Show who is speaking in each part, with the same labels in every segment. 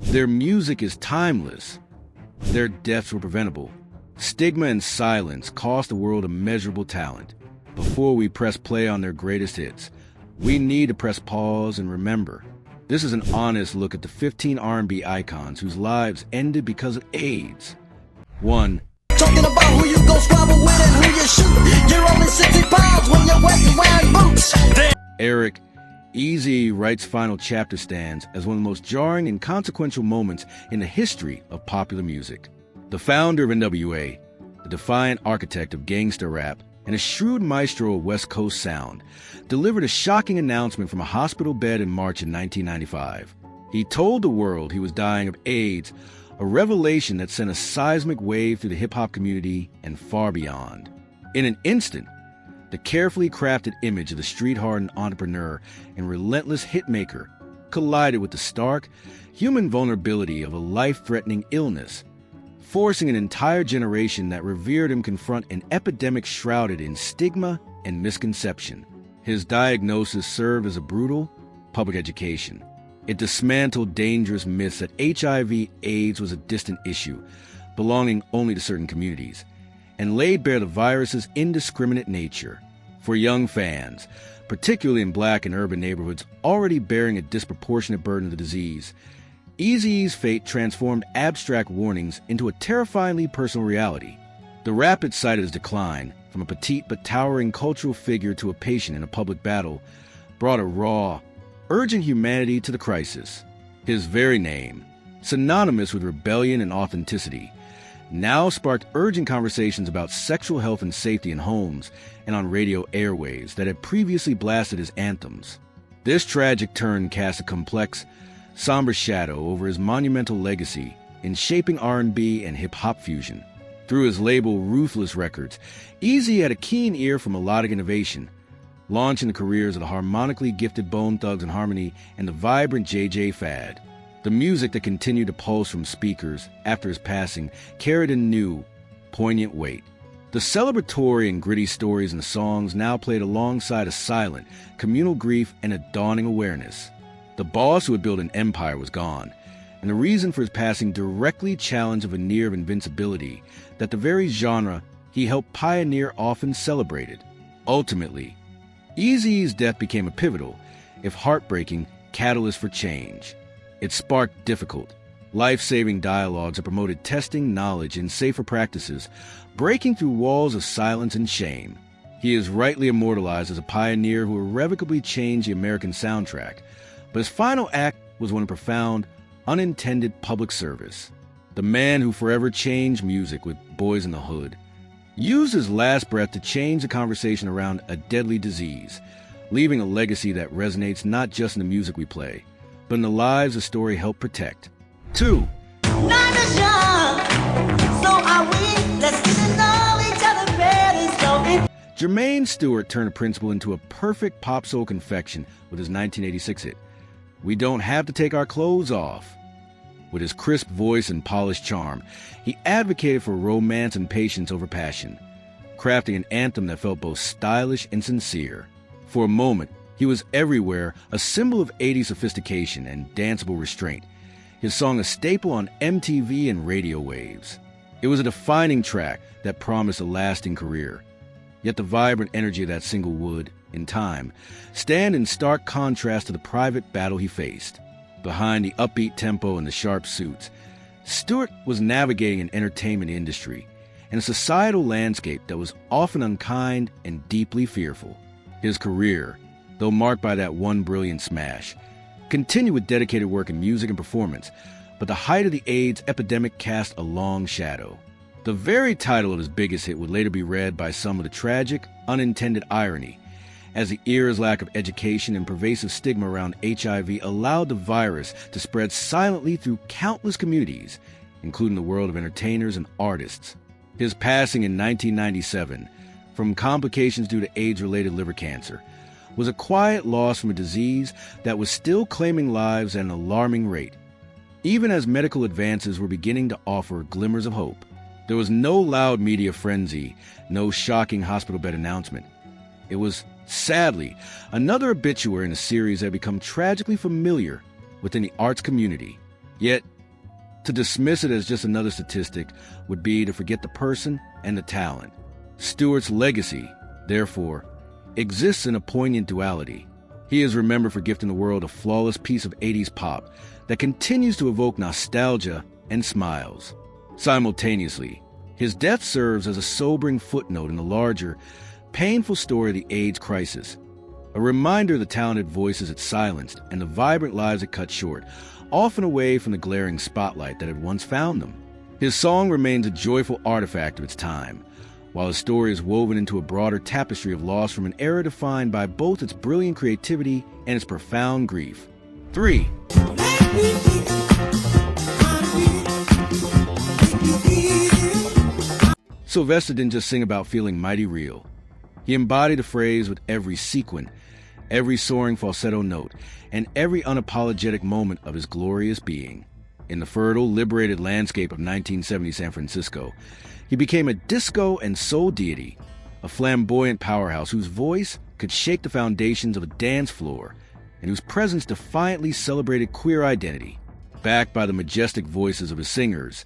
Speaker 1: Their music is timeless. Their deaths were preventable. Stigma and silence cost the world immeasurable talent. Before we press play on their greatest hits, we need to press pause and remember. This is an honest look at the 15 R&B icons whose lives ended because of AIDS. 1.
Speaker 2: Talking about who you go squabble with and who you shoot. You're only 60 pounds when you're wet and wearing boots.
Speaker 1: Eric, Eazy-E writes Final Chapter stands as one of the most jarring and consequential moments in the history of popular music. The founder of NWA, the defiant architect of gangsta rap, and a shrewd maestro of West Coast sound, delivered a shocking announcement from a hospital bed in March of 1995. He told the world he was dying of AIDS, a revelation that sent a seismic wave through the hip-hop community and far beyond. In an instant, the carefully crafted image of the street-hardened entrepreneur and relentless hitmaker collided with the stark, human vulnerability of a life-threatening illness, forcing an entire generation that revered him confront an epidemic shrouded in stigma and misconception. His diagnosis served as a brutal public education. It dismantled dangerous myths that HIV/AIDS was a distant issue, belonging only to certain communities, and laid bare the virus's indiscriminate nature. For young fans, particularly in black and urban neighborhoods already bearing a disproportionate burden of the disease, Eazy-E's fate transformed abstract warnings into a terrifyingly personal reality. The rapid sight of his decline, from a petite but towering cultural figure to a patient in a public battle, brought a raw, urging humanity to the crisis. His very name, synonymous with rebellion and authenticity, now sparked urgent conversations about sexual health and safety in homes and on radio airwaves that had previously blasted his anthems. This tragic turn cast a complex, somber shadow over his monumental legacy in shaping R&B and hip-hop fusion. Through his label Ruthless Records, Eazy had a keen ear for melodic innovation, launching the careers of the harmonically gifted Bone Thugs-n-Harmony and the vibrant JJ Fad. The music that continued to pulse from speakers after his passing carried a new, poignant weight. The celebratory and gritty stories in the songs now played alongside a silent, communal grief and a dawning awareness. The boss who had built an empire was gone, and the reason for his passing directly challenged a veneer of invincibility that the very genre he helped pioneer often celebrated. Ultimately, Eazy-E's death became a pivotal, if heartbreaking, catalyst for change. It sparked difficult, life-saving dialogues that promoted testing knowledge and safer practices, breaking through walls of silence and shame. He is rightly immortalized as a pioneer who irrevocably changed the American soundtrack, but his final act was one of profound, unintended public service. The man who forever changed music with Boys in the Hood used his last breath to change the conversation around a deadly disease, leaving a legacy that resonates not just in the music we play, but in the lives the story helped protect. 2.
Speaker 2: Life is young, so are we. Let's get to know each other better, so
Speaker 1: Jermaine Stewart turned a principle into a perfect pop soul confection with his 1986 hit, We Don't Have to Take Our Clothes Off. With his crisp voice and polished charm, he advocated for romance and patience over passion, crafting an anthem that felt both stylish and sincere. For a moment, he was everywhere, a symbol of 80s sophistication and danceable restraint, his song a staple on MTV and radio waves. It was a defining track that promised a lasting career. Yet the vibrant energy of that single would, in time, stand in stark contrast to the private battle he faced. Behind the upbeat tempo and the sharp suits, Stewart was navigating an entertainment industry and a societal landscape that was often unkind and deeply fearful. His career, though marked by that one brilliant smash, continued with dedicated work in music and performance, but the height of the AIDS epidemic cast a long shadow. The very title of his biggest hit would later be read by some with a tragic, unintended irony, as the era's lack of education and pervasive stigma around HIV allowed the virus to spread silently through countless communities, including the world of entertainers and artists. His passing in 1997, from complications due to AIDS-related liver cancer, was a quiet loss from a disease that was still claiming lives at an alarming rate. Even as medical advances were beginning to offer glimmers of hope, there was no loud media frenzy, no shocking hospital bed announcement. It was, sadly, another obituary in a series that had become tragically familiar within the arts community. Yet, To dismiss it as just another statistic would be to forget the person and the talent. Stewart's legacy, therefore, exists in a poignant duality. He is remembered for gifting the world a flawless piece of 80s pop that continues to evoke nostalgia and smiles. Simultaneously, his death serves as a sobering footnote in the larger, painful story of the AIDS crisis, a reminder of the talented voices it silenced and the vibrant lives it cut short, often away from the glaring spotlight that had once found them. His song remains a joyful artifact of its time, while his story is woven into a broader tapestry of loss from an era defined by both its brilliant creativity and its profound grief. 3. Sylvester didn't just sing about feeling mighty real. He embodied the phrase with every sequin, every soaring falsetto note, and every unapologetic moment of his glorious being. In the fertile, liberated landscape of 1970 San Francisco, he became a disco and soul deity, a flamboyant powerhouse whose voice could shake the foundations of a dance floor and whose presence defiantly celebrated queer identity. Backed by the majestic voices of his singers,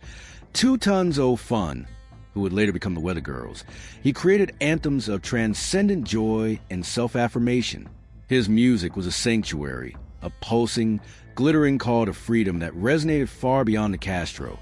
Speaker 1: 2 Tons O' Fun, who would later become the Weather Girls, he created anthems of transcendent joy and self-affirmation. His music was a sanctuary, a pulsing, glittering call to freedom that resonated far beyond the Castro,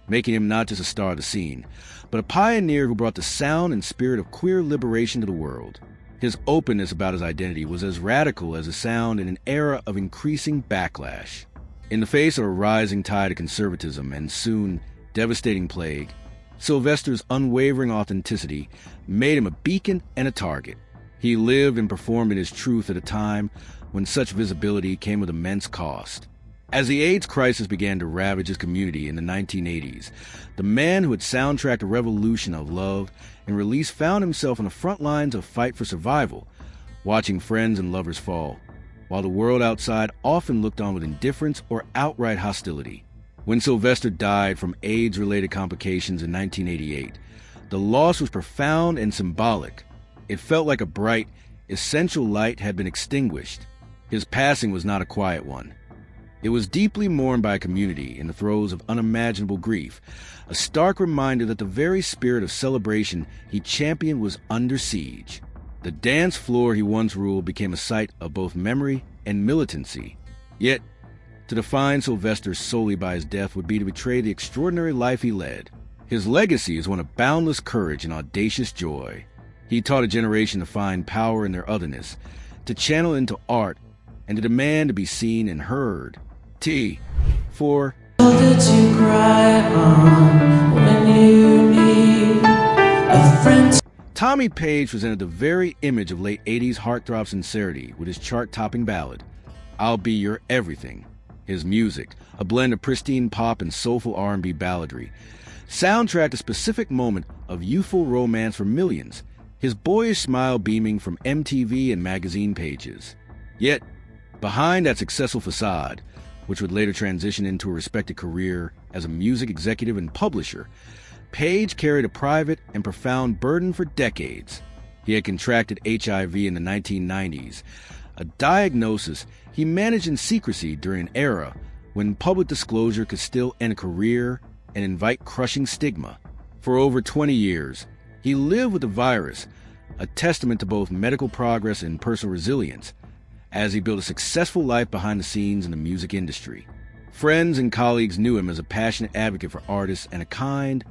Speaker 1: making him not just a star of the scene, but a pioneer who brought the sound and spirit of queer liberation to the world. His openness about his identity was as radical as a sound in an era of increasing backlash. In the face of a rising tide of conservatism and soon devastating plague, Sylvester's unwavering authenticity made him a beacon and a target. He lived and performed in his truth at a time when such visibility came with immense cost. As the AIDS crisis began to ravage his community in the 1980s, the man who had soundtracked a revolution of love and release found himself on the front lines of fight for survival, watching friends and lovers fall, while the world outside often looked on with indifference or outright hostility. When Sylvester died from AIDS-related complications in 1988, the loss was profound and symbolic. It felt like a bright, essential light had been extinguished. His passing was not a quiet one. It was deeply mourned by a community in the throes of unimaginable grief, a stark reminder that the very spirit of celebration he championed was under siege. The dance floor he once ruled became a site of both memory and militancy. Yet, to define Sylvester solely by his death would be to betray the extraordinary life he led. His legacy is one of boundless courage and audacious joy. He taught a generation to find power in their otherness, to channel into art, and to demand to be seen and heard. T. For Tommy Paige presented the very image of late 80s heartthrob sincerity with his chart-topping ballad, I'll Be Your Everything. His music, a blend of pristine pop and soulful R&B balladry, soundtracked a specific moment of youthful romance for millions, his boyish smile beaming from MTV and magazine pages. Yet, behind that successful facade, which would later transition into a respected career as a music executive and publisher, Paige carried a private and profound burden for decades. He had contracted HIV in the 1990s, a diagnosis he managed in secrecy during an era when public disclosure could still end a career and invite crushing stigma. For over 20 years, he lived with the virus, a testament to both medical progress and personal resilience, as he built a successful life behind the scenes in the music industry. Friends and colleagues knew him as a passionate advocate for artists and a kind,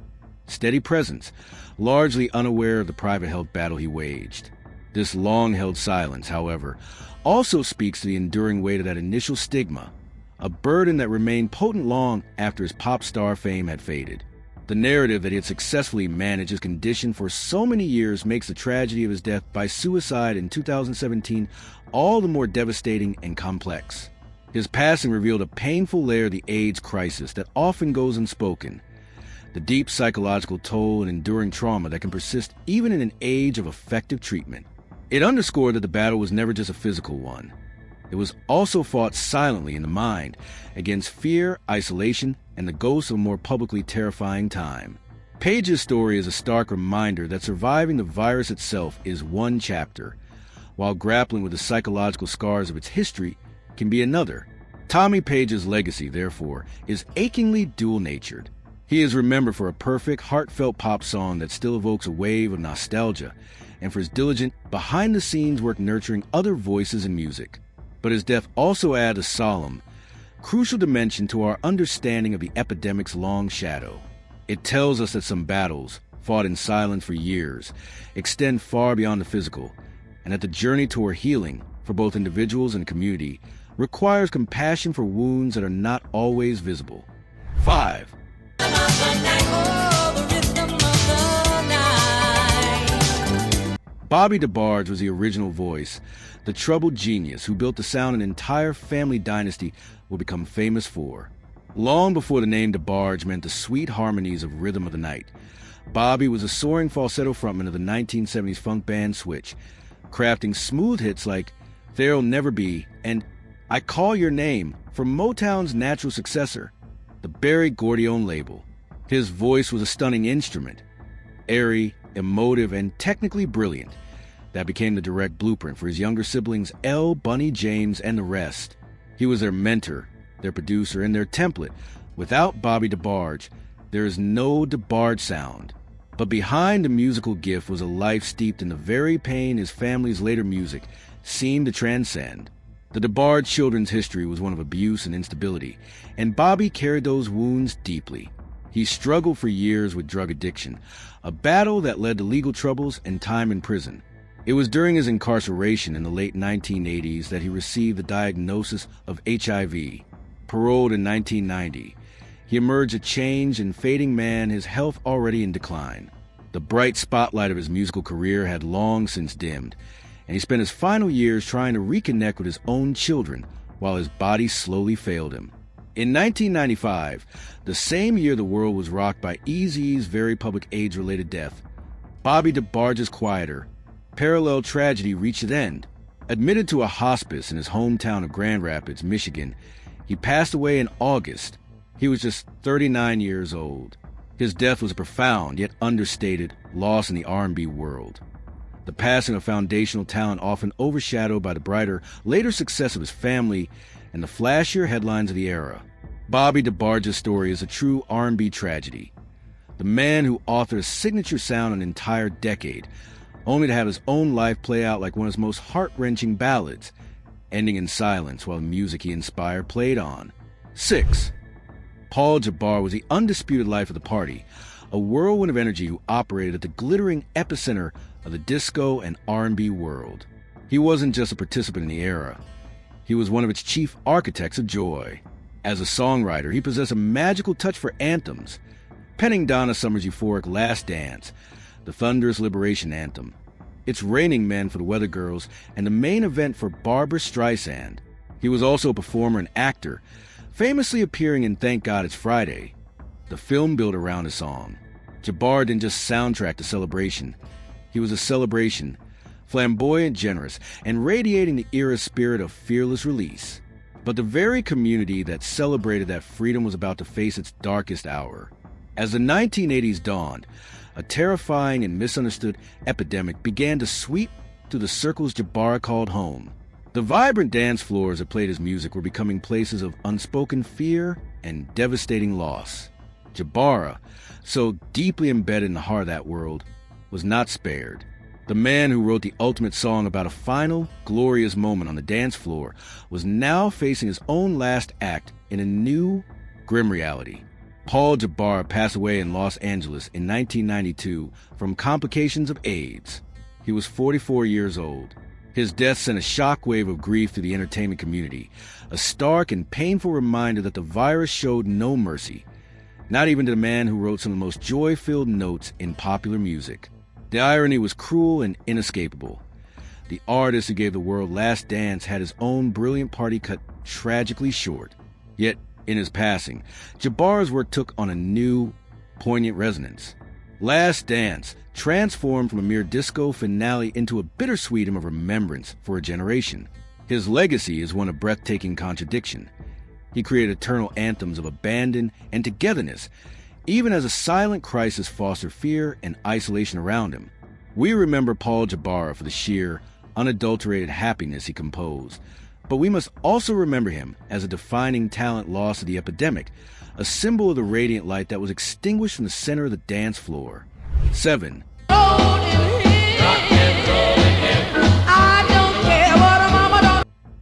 Speaker 1: steady presence, largely unaware of the private health battle he waged. This long-held silence, however, also speaks to the enduring weight of that initial stigma, a burden that remained potent long after his pop star fame had faded. The narrative that he had successfully managed his condition for so many years makes the tragedy of his death by suicide in 2017 all the more devastating and complex. His passing revealed a painful layer of the AIDS crisis that often goes unspoken, the deep psychological toll and enduring trauma that can persist even in an age of effective treatment. It underscored that the battle was never just a physical one. It was also fought silently in the mind against fear, isolation, and the ghosts of a more publicly terrifying time. Paige's story is a stark reminder that surviving the virus itself is one chapter, while grappling with the psychological scars of its history can be another. Tommy Page's legacy, therefore, is achingly dual-natured. He is remembered for a perfect, heartfelt pop song that still evokes a wave of nostalgia, and for his diligent, behind-the-scenes work nurturing other voices in music. But his death also adds a solemn, crucial dimension to our understanding of the epidemic's long shadow. It tells us that some battles, fought in silence for years, extend far beyond the physical, and that the journey toward healing, for both individuals and community, requires compassion for wounds that are not always visible. 5. Bobby DeBarge was the original voice, the troubled genius who built the sound an entire family dynasty will become famous for. Long before the name DeBarge meant the sweet harmonies of Rhythm of the Night, Bobby was a soaring falsetto frontman of the 1970s funk band Switch, crafting smooth hits like There'll Never Be and I Call Your Name for Motown's natural successor, the Berry Gordione label. His voice was a stunning instrument, airy, emotive, and technically brilliant, that became the direct blueprint for his younger siblings Elle, Bunny, James, and the rest. He was their mentor, their producer, and their template. Without Bobby DeBarge, there is no DeBarge sound. But behind the musical gift was a life steeped in the very pain his family's later music seemed to transcend. The DeBarge children's history was one of abuse and instability, and Bobby carried those wounds deeply. He struggled for years with drug addiction, a battle that led to legal troubles and time in prison. It was during his incarceration in the late 1980s that he received the diagnosis of HIV. Paroled in 1990, he emerged a changed and fading man, his health already in decline. The bright spotlight of his musical career had long since dimmed, and he spent his final years trying to reconnect with his own children while his body slowly failed him. In 1995, the same year the world was rocked by Eazy-E's very public AIDS-related death, Bobby DeBarge's quieter, parallel tragedy reached its end. Admitted to a hospice in his hometown of Grand Rapids, Michigan, he passed away in August. He was just 39 years old. His death was a profound, yet understated, loss in the R&B world. The passing of foundational talent often overshadowed by the brighter, later success of his family and the flashier headlines of the era. Bobby DeBarge's story is a true R&B tragedy. The man who authored a signature sound an entire decade, only to have his own life play out like one of his most heart-wrenching ballads, ending in silence while the music he inspired played on. 6. Paul Jabara was the undisputed life of the party, a whirlwind of energy who operated at the glittering epicenter of the disco and R&B world. He wasn't just a participant in the era. He was one of its chief architects of joy. As a songwriter, he possessed a magical touch for anthems, penning Donna Summer's euphoric Last Dance, the thunderous Liberation Anthem, It's Raining Men for the Weather Girls, and the main event for Barbra Streisand. He was also a performer and actor, famously appearing in Thank God It's Friday, the film built around his song. Jabara didn't just soundtrack the celebration. He was a celebration, flamboyant, generous, and radiating the era's spirit of fearless release. But the very community that celebrated that freedom was about to face its darkest hour. As the 1980s dawned, a terrifying and misunderstood epidemic began to sweep through the circles Jabara called home. The vibrant dance floors that played his music were becoming places of unspoken fear and devastating loss. Jabara, so deeply embedded in the heart of that world, was not spared. The man who wrote the ultimate song about a final, glorious moment on the dance floor was now facing his own last act in a new, grim reality. Paul Jabara passed away in Los Angeles in 1992 from complications of AIDS. He was 44 years old. His death sent a shockwave of grief through the entertainment community, a stark and painful reminder that the virus showed no mercy, not even to the man who wrote some of the most joy-filled notes in popular music. The irony was cruel and inescapable. The artist who gave the world Last Dance had his own brilliant party cut tragically short. Yet, in his passing, Jabara's work took on a new, poignant resonance. Last Dance transformed from a mere disco finale into a bittersweet hymn of remembrance for a generation. His legacy is one of breathtaking contradiction. He created eternal anthems of abandon and togetherness, even as a silent crisis fostered fear and isolation around him. We remember Paul Jabara for the sheer, unadulterated happiness he composed, But we must also remember him as a defining talent lost to the epidemic, a symbol of the radiant light that was extinguished from the center of the dance floor. 7.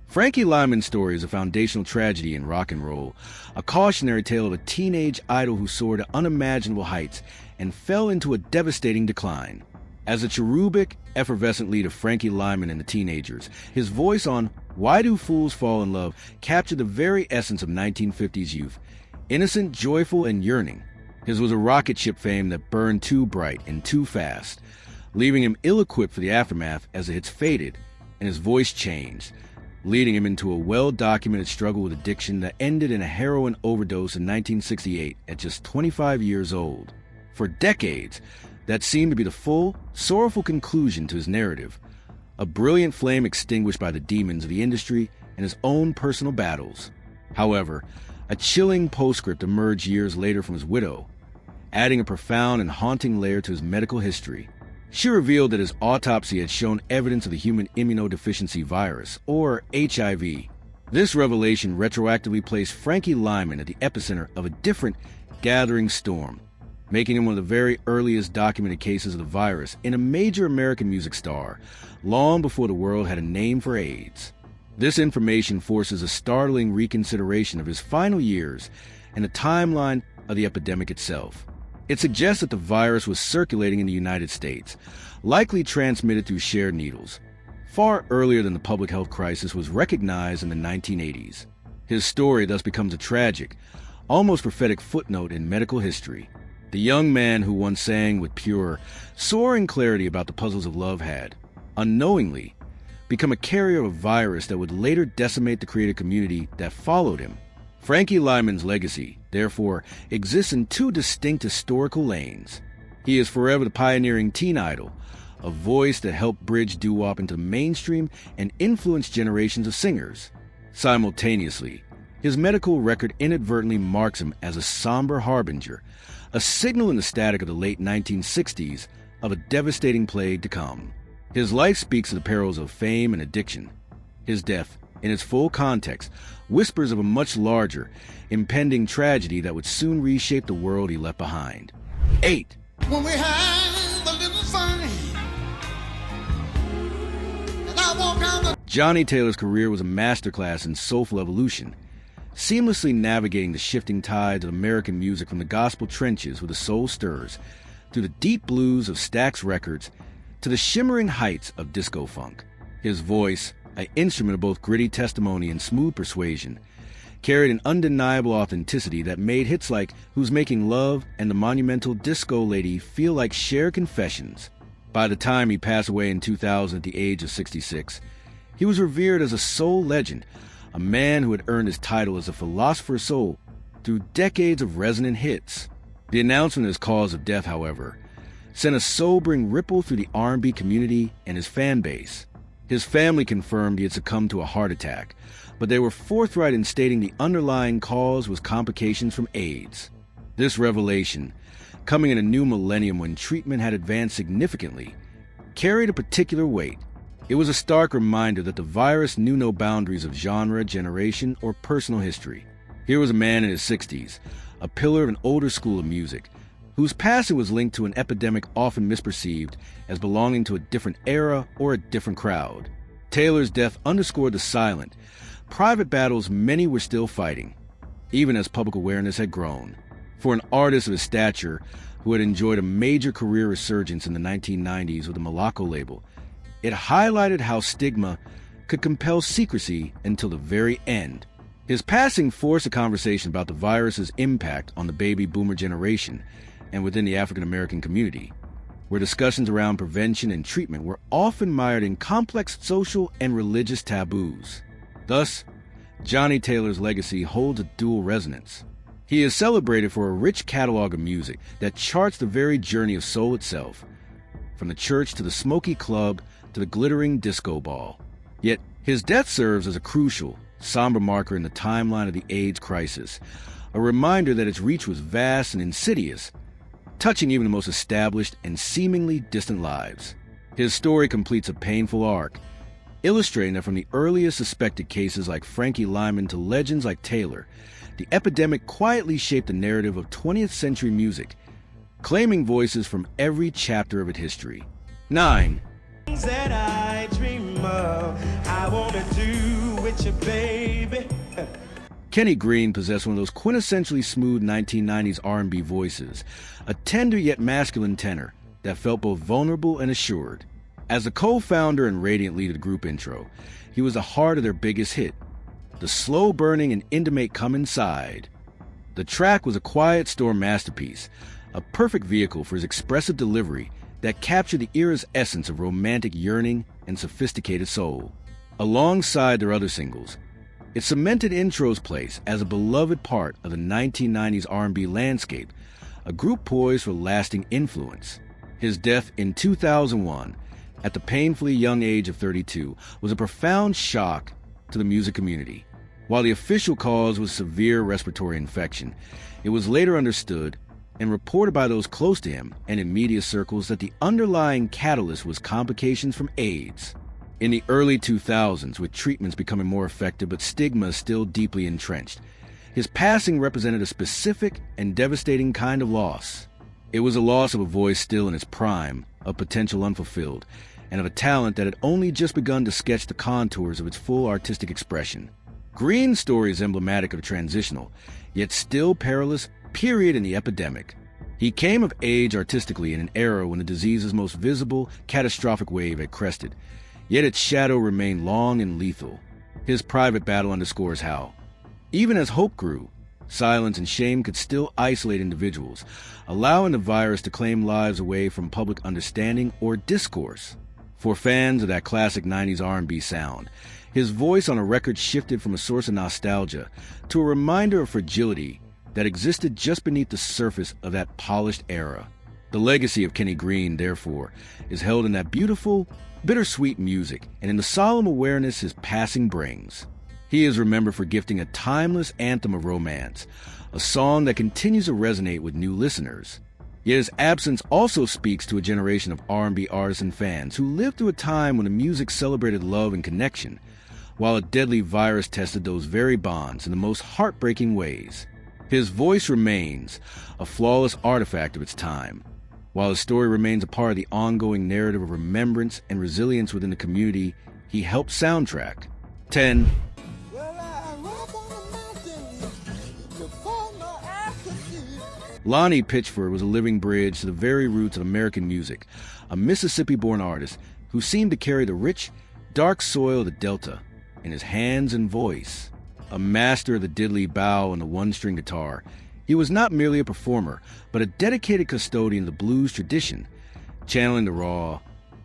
Speaker 1: Frankie Lymon's story is a foundational tragedy in rock and roll, a cautionary tale of a teenage idol who soared to unimaginable heights and fell into a devastating decline. As a cherubic, effervescent lead of Frankie Lymon and the Teenagers, his voice on Why Do Fools Fall in Love captured the very essence of 1950s youth, innocent, joyful, and yearning. His was a rocket ship fame that burned too bright and too fast, leaving him ill-equipped for the aftermath as the hits faded and his voice changed, leading him into a well-documented struggle with addiction that ended in a heroin overdose in 1968 at just 25 years old. For decades, that seemed to be the full, sorrowful conclusion to his narrative, a brilliant flame extinguished by the demons of the industry and his own personal battles. However, a chilling postscript emerged years later from his widow, adding a profound and haunting layer to his medical history. She revealed that his autopsy had shown evidence of the human immunodeficiency virus, or HIV. This revelation retroactively placed Frankie Lymon at the epicenter of a different gathering storm, making him one of the very earliest documented cases of the virus in a major American music star, long before the world had a name for AIDS. This information forces a startling reconsideration of his final years and the timeline of the epidemic itself. It suggests that the virus was circulating in the United States, likely transmitted through shared needles, far earlier than the public health crisis was recognized in the 1980s. His story thus becomes a tragic, almost prophetic footnote in medical history. The young man who once sang with pure, soaring clarity about the puzzles of love had, unknowingly, become a carrier of a virus that would later decimate the creative community that followed him. Frankie Lymon's legacy, therefore, exists in two distinct historical lanes. He is forever the pioneering teen idol, a voice that helped bridge doo-wop into the mainstream and influence generations of singers. Simultaneously, his medical record inadvertently marks him as a somber harbinger, a signal in the static of the late 1960s of a devastating plague to come. His life speaks of the perils of fame and addiction. His death, in its full context, whispers of a much larger, impending tragedy that would soon reshape the world he left behind. 8.
Speaker 3: When we have a little fun, and I walk down the...
Speaker 1: Johnny Taylor's career was a masterclass in soulful evolution, seamlessly navigating the shifting tides of American music from the gospel trenches where the soul stirs, through the deep blues of Stax Records, to the shimmering heights of disco funk. His voice, an instrument of both gritty testimony and smooth persuasion, carried an undeniable authenticity that made hits like Who's Making Love and the monumental Disco Lady feel like shared confessions. By the time he passed away in 2000 at the age of 66, he was revered as a soul legend, a man who had earned his title as a philosopher's soul through decades of resonant hits. The announcement of his cause of death, however, sent a sobering ripple through the R&B community and his fan base. His family confirmed he had succumbed to a heart attack, but they were forthright in stating the underlying cause was complications from AIDS. This revelation, coming in a new millennium when treatment had advanced significantly, carried a particular weight. It was a stark reminder that the virus knew no boundaries of genre, generation, or personal history. Here was a man in his 60s, a pillar of an older school of music, whose passing was linked to an epidemic often misperceived as belonging to a different era or a different crowd. Taylor's death underscored the silent, private battles many were still fighting, even as public awareness had grown. For an artist of his stature, who had enjoyed a major career resurgence in the 1990s with the Moloko label, it highlighted how stigma could compel secrecy until the very end. His passing forced a conversation about the virus's impact on the baby boomer generation and within the African American community, where discussions around prevention and treatment were often mired in complex social and religious taboos. Thus, Johnny Taylor's legacy holds a dual resonance. He is celebrated for a rich catalog of music that charts the very journey of soul itself, from the church to the smoky club to the glittering disco ball. Yet, his death serves as a crucial, somber marker in the timeline of the AIDS crisis, a reminder that its reach was vast and insidious, touching even the most established and seemingly distant lives. His story completes a painful arc, illustrating that from the earliest suspected cases like Frankie Lymon to legends like Taylor, the epidemic quietly shaped the narrative of 20th century music, claiming voices from every chapter of its history. 9.
Speaker 4: That I dream of, I wanna do with you, baby.
Speaker 1: Kenny Green possessed one of those quintessentially smooth 1990s R&B voices, a tender yet masculine tenor that felt both vulnerable and assured. As the co-founder and radiant lead of the group intro, he was the heart of their biggest hit, the slow-burning and intimate Come Inside. The track was a quiet storm masterpiece, a perfect vehicle for his expressive delivery that captured the era's essence of romantic yearning and sophisticated soul. Alongside their other singles, it cemented Intro's place as a beloved part of the 1990s R&B landscape, a group poised for lasting influence. His death in 2001, at the painfully young age of 32, was a profound shock to the music community. While the official cause was severe respiratory infection, it was later understood and reported by those close to him and in media circles that the underlying catalyst was complications from AIDS. In the early 2000s, with treatments becoming more effective but stigma still deeply entrenched, his passing represented a specific and devastating kind of loss. It was a loss of a voice still in its prime, of potential unfulfilled, and of a talent that had only just begun to sketch the contours of its full artistic expression. Green's story is emblematic of a transitional, yet still perilous, period in the epidemic. He came of age artistically in an era when the disease's most visible, catastrophic wave had crested, yet its shadow remained long and lethal. His private battle underscores how, even as hope grew, silence and shame could still isolate individuals, allowing the virus to claim lives away from public understanding or discourse. For fans of that classic 90s R&B sound, his voice on a record shifted from a source of nostalgia to a reminder of fragility that existed just beneath the surface of that polished era. The legacy of Kenny Green, therefore, is held in that beautiful, bittersweet music and in the solemn awareness his passing brings. He is remembered for gifting a timeless anthem of romance, a song that continues to resonate with new listeners. Yet his absence also speaks to a generation of R&B artists and fans who lived through a time when the music celebrated love and connection, while a deadly virus tested those very bonds in the most heartbreaking ways. His voice remains a flawless artifact of its time, while his story remains a part of the ongoing narrative of remembrance and resilience within the community he helped soundtrack. 10. Lonnie Pitchford was a living bridge to the very roots of American music, a Mississippi-born artist who seemed to carry the rich, dark soil of the Delta in his hands and voice. A master of the diddly bow and the one-string guitar, he was not merely a performer, but a dedicated custodian of the blues tradition, channeling the raw,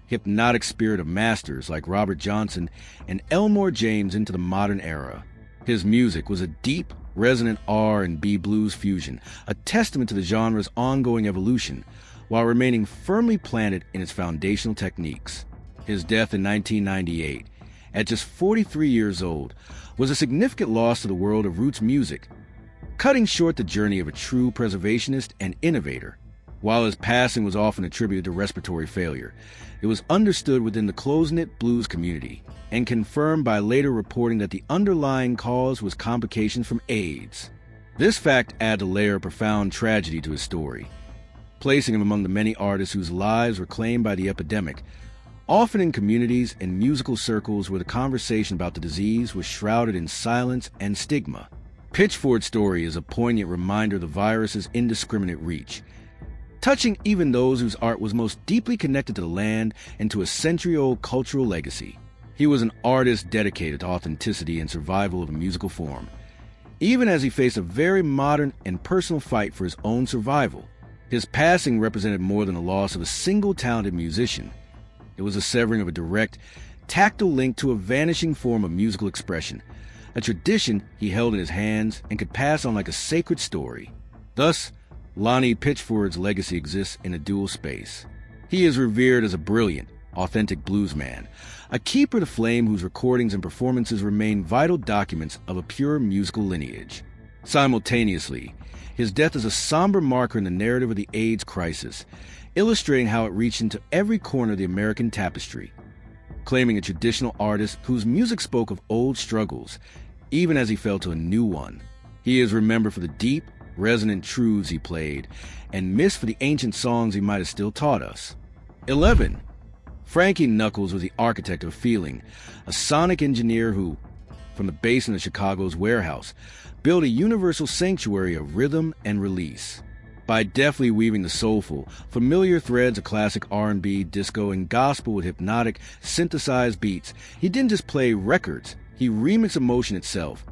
Speaker 1: hypnotic spirit of masters like Robert Johnson and Elmore James into the modern era. His music was a deep, resonant R&B blues fusion, a testament to the genre's ongoing evolution, while remaining firmly planted in its foundational techniques. His death in 1998, at just 43 years old, was a significant loss to the world of roots music, cutting short the journey of a true preservationist and innovator. While his passing was often attributed to respiratory failure, it was understood within the close-knit blues community and confirmed by later reporting that the underlying cause was complications from AIDS. This fact added a layer of profound tragedy to his story, placing him among the many artists whose lives were claimed by the epidemic, often in communities and musical circles where the conversation about the disease was shrouded in silence and stigma. Pitchford's story is a poignant reminder of the virus's indiscriminate reach, touching even those whose art was most deeply connected to the land and to a century-old cultural legacy. He was an artist dedicated to authenticity and survival of a musical form, even as he faced a very modern and personal fight for his own survival. His passing represented more than the loss of a single talented musician. It was a severing of a direct, tactile link to a vanishing form of musical expression, a tradition he held in his hands and could pass on like a sacred story. Thus, Lonnie Pitchford's legacy exists in a dual space. He is revered as a brilliant, authentic bluesman, a keeper of the flame whose recordings and performances remain vital documents of a pure musical lineage. Simultaneously, his death is a somber marker in the narrative of the AIDS crisis, illustrating how it reached into every corner of the American tapestry. proclaiming a traditional artist whose music spoke of old struggles, even as he fell to a new one. He is remembered for the deep, resonant truths he played, and missed for the ancient songs he might have still taught us. 11. Frankie Knuckles was the architect of feeling, a sonic engineer who, from the basement of Chicago's warehouse, built a universal sanctuary of rhythm and release. By deftly weaving the soulful, familiar threads of classic R&B, disco, and gospel with hypnotic, synthesized beats, he didn't just play records, he remixed emotion itself,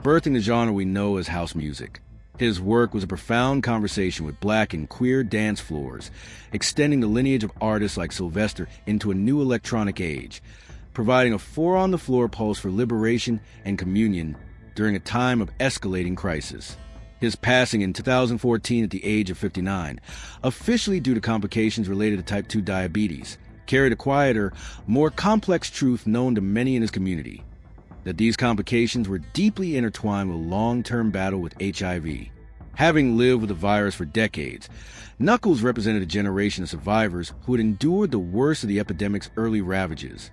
Speaker 1: birthing the genre we know as house music. His work was a profound conversation with black and queer dance floors, extending the lineage of artists like Sylvester into a new electronic age, providing a four-on-the-floor pulse for liberation and communion during a time of escalating crisis. His passing in 2014 at the age of 59, officially due to complications related to type 2 diabetes, carried a quieter, more complex truth known to many in his community, that these complications were deeply intertwined with a long-term battle with HIV. Having lived with the virus for decades, Knuckles represented a generation of survivors who had endured the worst of the epidemic's early ravages,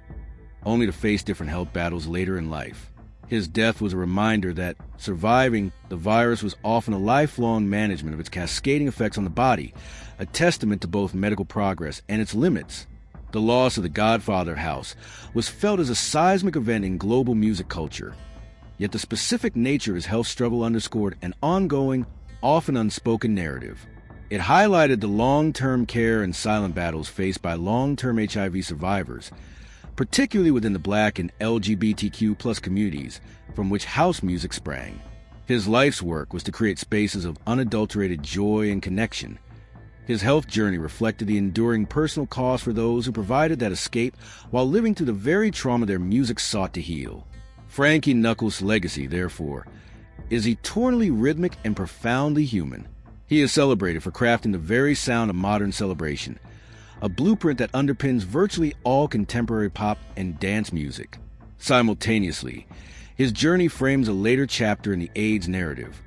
Speaker 1: only to face different health battles later in life. His death was a reminder that surviving the virus was often a lifelong management of its cascading effects on the body, a testament to both medical progress and its limits. The loss of the Godfather house was felt as a seismic event in global music culture, yet the specific nature of his health struggle underscored an ongoing, often unspoken narrative. It highlighted the long-term care and silent battles faced by long-term HIV survivors, particularly within the Black and LGBTQ+ communities from which house music sprang. His life's work was to create spaces of unadulterated joy and connection. His health journey reflected the enduring personal cost for those who provided that escape while living through the very trauma their music sought to heal. Frankie Knuckles' legacy, therefore, is eternally rhythmic and profoundly human. He is celebrated for crafting the very sound of modern celebration, a blueprint that underpins virtually all contemporary pop and dance music. Simultaneously, his journey frames a later chapter in the AIDS narrative,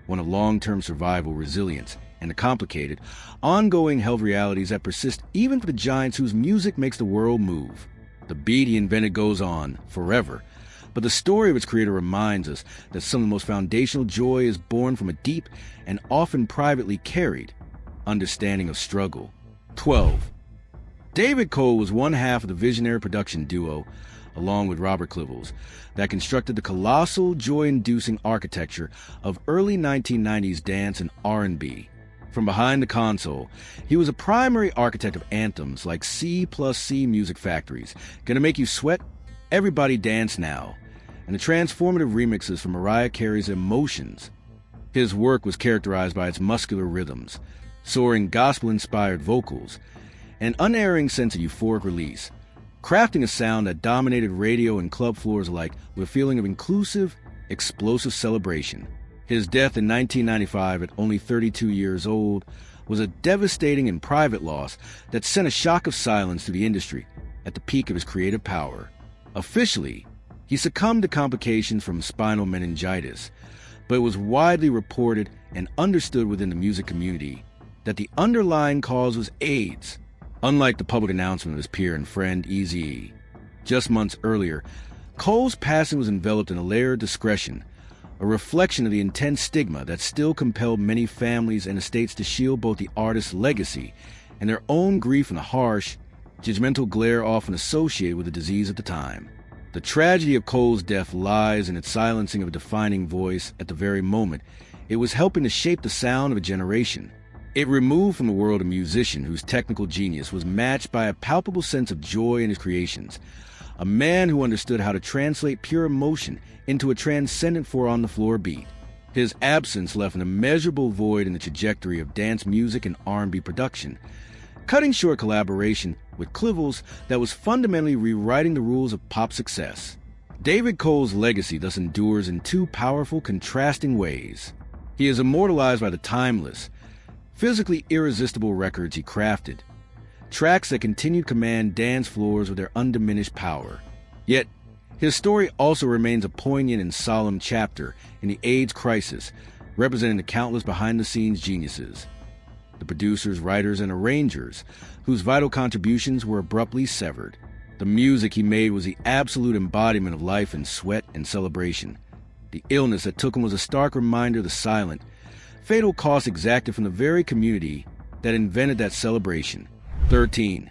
Speaker 1: one of long-term survival, resilience, and the complicated, ongoing health realities that persist even for the giants whose music makes the world move. The beat he invented goes on forever, but the story of its creator reminds us that some of the most foundational joy is born from a deep and often privately carried understanding of struggle. 12. David Cole was one half of the visionary production duo, along with Robert Clivels, that constructed the colossal, joy-inducing architecture of early 1990s dance and R&B. From behind the console, he was a primary architect of anthems like C+C Music Factory's Gonna Make You Sweat, Everybody Dance Now, and the transformative remixes from Mariah Carey's Emotions. His work was characterized by its muscular rhythms, soaring gospel-inspired vocals, and an unerring sense of euphoric release, crafting a sound that dominated radio and club floors alike with a feeling of inclusive, explosive celebration. His death in 1995 at only 32 years old was a devastating and private loss that sent a shock of silence through the industry at the peak of his creative power. Officially, he succumbed to complications from spinal meningitis, but it was widely reported and understood within the music community that the underlying cause was AIDS, unlike the public announcement of his peer and friend Eazy-E. Just months earlier, Cole's passing was enveloped in a layer of discretion, a reflection of the intense stigma that still compelled many families and estates to shield both the artist's legacy and their own grief from the harsh, judgmental glare often associated with the disease at the time. The tragedy of Cole's death lies in its silencing of a defining voice at the very moment it was helping to shape the sound of a generation. It removed from the world a musician whose technical genius was matched by a palpable sense of joy in his creations, a man who understood how to translate pure emotion into a transcendent four-on-the-floor beat. His absence left an immeasurable void in the trajectory of dance music and R&B production, cutting short collaboration with Clivels that was fundamentally rewriting the rules of pop success. David Cole's legacy thus endures in two powerful, contrasting ways. He is immortalized by the timeless, physically irresistible records he crafted, tracks that continue to command dance floors with their undiminished power. Yet, his story also remains a poignant and solemn chapter in the AIDS crisis, representing the countless behind-the-scenes geniuses, the producers, writers, and arrangers whose vital contributions were abruptly severed. The music he made was the absolute embodiment of life in sweat and celebration. The illness that took him was a stark reminder of the silent, fatal cost exacted from the very community that invented that celebration. 13.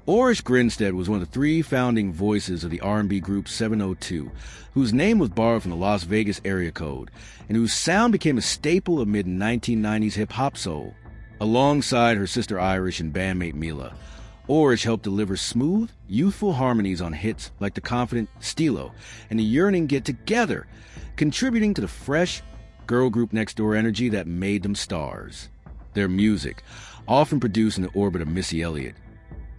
Speaker 1: Orish Ginstead was one of the 3 founding voices of the R&B group 702, whose name was borrowed from the Las Vegas area code, and whose sound became a staple of mid-1990s hip-hop soul. Alongside her sister Irish and bandmate Mila, Orish helped deliver smooth, youthful harmonies on hits like the confident Stilo and the yearning Get Together, contributing to the fresh, girl group next door energy that made them stars. Their music, often produced in the orbit of Missy Elliott,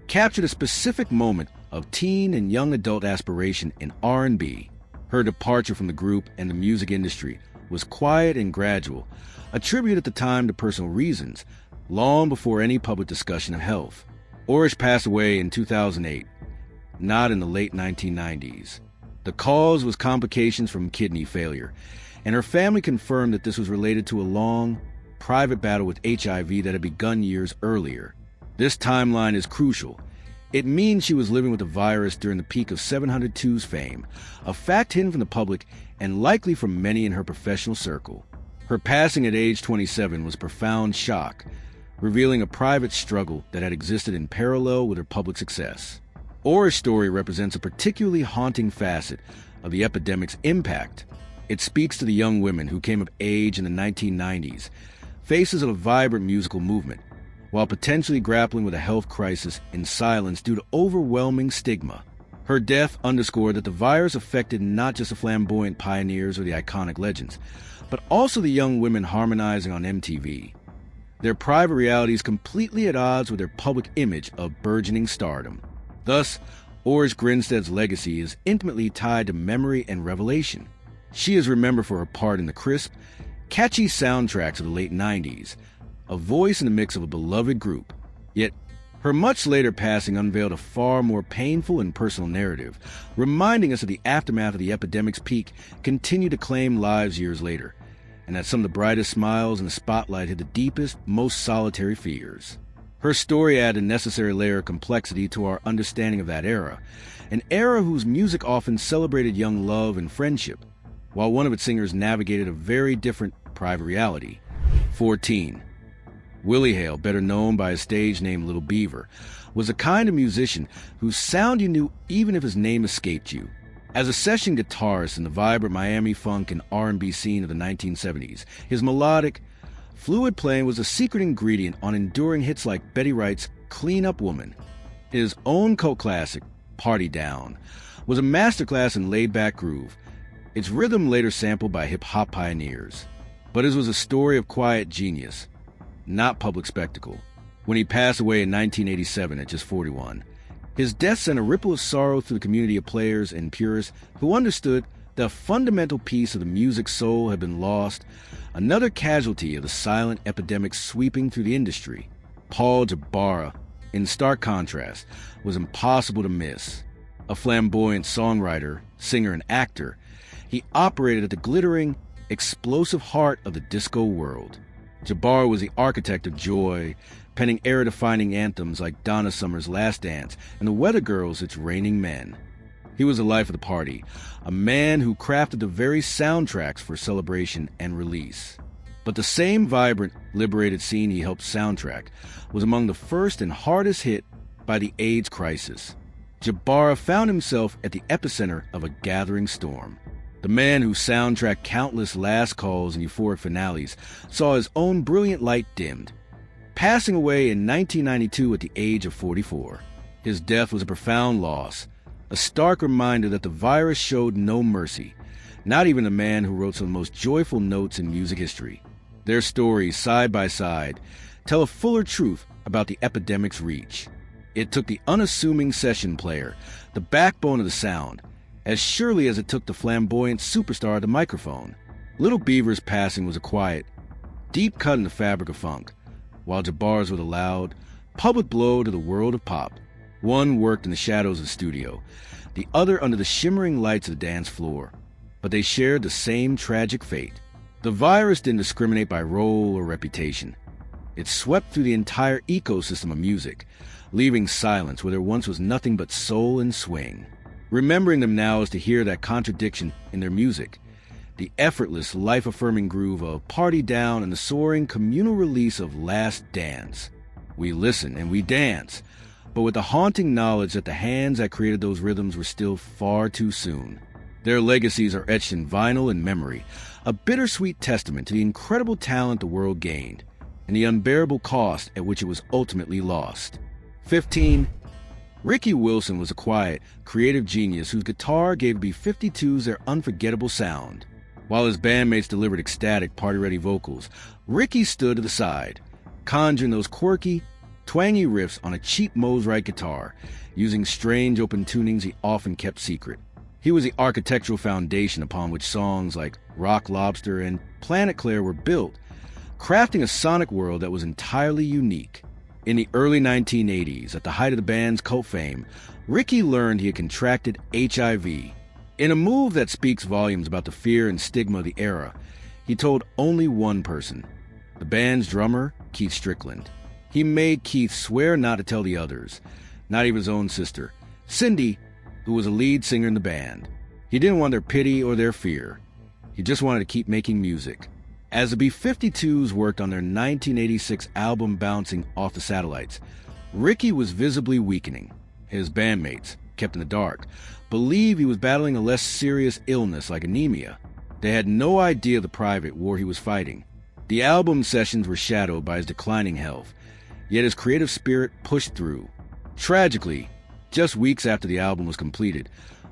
Speaker 1: captured a specific moment of teen and young adult aspiration in R&B. Her departure from the group and the music industry was quiet and gradual, a tribute at the time to personal reasons, long before any public discussion of health. Orish passed away in 2008, not in the late 1990s. The cause was complications from kidney failure, and her family confirmed that this was related to a long, private battle with HIV that had begun years earlier. This timeline is crucial. It means she was living with the virus during the peak of 702's fame, a fact hidden from the public and likely from many in her professional circle. Her passing at age 27 was a profound shock, revealing a private struggle that had existed in parallel with her public success. Orish's story represents a particularly haunting facet of the epidemic's impact. It speaks to the young women who came of age in the 1990s, faces of a vibrant musical movement, while potentially grappling with a health crisis in silence due to overwhelming stigma. Her death underscored that the virus affected not just the flamboyant pioneers or the iconic legends, but also the young women harmonizing on MTV. Their private realities completely at odds with their public image of burgeoning stardom. Thus, Orish Ginstead's legacy is intimately tied to memory and revelation. She is remembered for her part in the crisp, catchy soundtracks of the late 90s, a voice in the mix of a beloved group. Yet, her much later passing unveiled a far more painful and personal narrative, reminding us that the aftermath of the epidemic's peak continued to claim lives years later, and that some of the brightest smiles in the spotlight hid the deepest, most solitary fears. Her story added a necessary layer of complexity to our understanding of that era, an era whose music often celebrated young love and friendship, while one of its singers navigated a very different private reality. 14. Willie Hale, better known by his stage name Little Beaver, was a kind of musician whose sound you knew even if his name escaped you. As a session guitarist in the vibrant Miami funk and R&B scene of the 1970s, his melodic, fluid playing was a secret ingredient on enduring hits like Betty Wright's Clean Up Woman. His own cult classic, Party Down, was a masterclass in laid-back groove, its rhythm later sampled by hip-hop pioneers. But his was a story of quiet genius, not public spectacle. When he passed away in 1987 at just 41, his death sent a ripple of sorrow through the community of players and purists who understood that a fundamental piece of the music's soul had been lost, another casualty of the silent epidemic sweeping through the industry. Paul Jabara, in stark contrast, was impossible to miss. A flamboyant songwriter, singer, and actor, he operated at the glittering, explosive heart of the disco world. Jabara was the architect of joy, penning era-defining anthems like Donna Summer's Last Dance and the Weather Girls' It's Raining Men. He was the life of the party, a man who crafted the very soundtracks for celebration and release. But the same vibrant, liberated scene he helped soundtrack was among the first and hardest hit by the AIDS crisis. Jabara found himself at the epicenter of a gathering storm. The man who soundtracked countless last calls and euphoric finales saw his own brilliant light dimmed, passing away in 1992 at the age of 44. His death was a profound loss, a stark reminder that the virus showed no mercy, not even the man who wrote some of the most joyful notes in music history. Their stories, side by side, tell a fuller truth about the epidemic's reach. It took the unassuming session player, the backbone of the sound, as surely as it took the flamboyant superstar of the microphone. Little Beaver's passing was a quiet, deep cut in the fabric of funk, while Jabbar's was a loud, public blow to the world of pop. One worked in the shadows of the studio, the other under the shimmering lights of the dance floor, but they shared the same tragic fate. The virus didn't discriminate by role or reputation. It swept through the entire ecosystem of music, leaving silence where there once was nothing but soul and swing. Remembering them now is to hear that contradiction in their music, the effortless, life-affirming groove of Party Down and the soaring communal release of Last Dance. We listen and we dance, but with the haunting knowledge that the hands that created those rhythms were still far too soon. Their legacies are etched in vinyl and memory, a bittersweet testament to the incredible talent the world gained, and the unbearable cost at which it was ultimately lost. 15. Ricky Wilson was a quiet, creative genius whose guitar gave B-52s their unforgettable sound. While his bandmates delivered ecstatic, party-ready vocals, Ricky stood to the side, conjuring those quirky, twangy riffs on a cheap Mosrite guitar, using strange open tunings he often kept secret. He was the architectural foundation upon which songs like Rock Lobster and Planet Claire were built, crafting a sonic world that was entirely unique. In the early 1980s, at the height of the band's cult fame, Ricky learned he had contracted HIV. In a move that speaks volumes about the fear and stigma of the era, he told only one person, the band's drummer, Keith Strickland. He made Keith swear not to tell the others, not even his own sister, Cindy, who was a lead singer in the band. He didn't want their pity or their fear. He just wanted to keep making music. As the B-52s worked on their 1986 album Bouncing Off the Satellites, Ricky was visibly weakening. His bandmates, kept in the dark, believed he was battling a less serious illness like anemia. They had no idea the private war he was fighting. The album sessions were shadowed by his declining health, yet his creative spirit pushed through. Tragically, just weeks after the album was completed,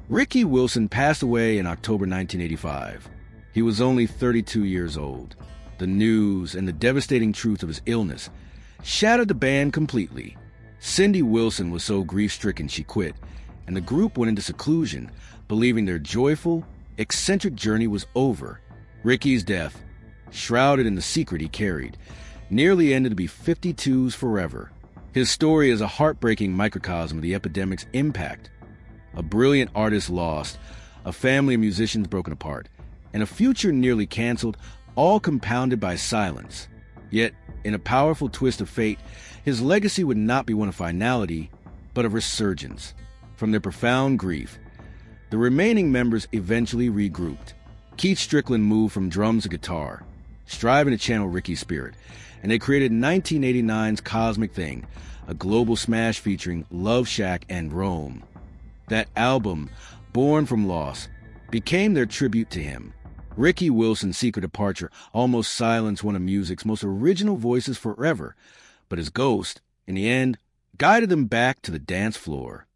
Speaker 1: Ricky Wilson passed away in October 1985. He was only 32 years old. The news and the devastating truth of his illness shattered the band completely. Cindy Wilson was so grief-stricken she quit, and the group went into seclusion, believing their joyful, eccentric journey was over. Ricky's death, shrouded in the secret he carried, nearly ended the B-52s forever. His story is a heartbreaking microcosm of the epidemic's impact. A brilliant artist lost, a family of musicians broken apart, and a future nearly canceled, all compounded by silence. Yet, in a powerful twist of fate, his legacy would not be one of finality, but of resurgence. From their profound grief, the remaining members eventually regrouped. Keith Strickland moved from drums to guitar, striving to channel Ricky's spirit, and they created 1989's Cosmic Thing, a global smash featuring Love Shack and Rome. That album, born from loss, became their tribute to him. Ricky Wilson's secret departure almost silenced one of music's most original voices forever, but his ghost, in the end, guided them back to the dance floor.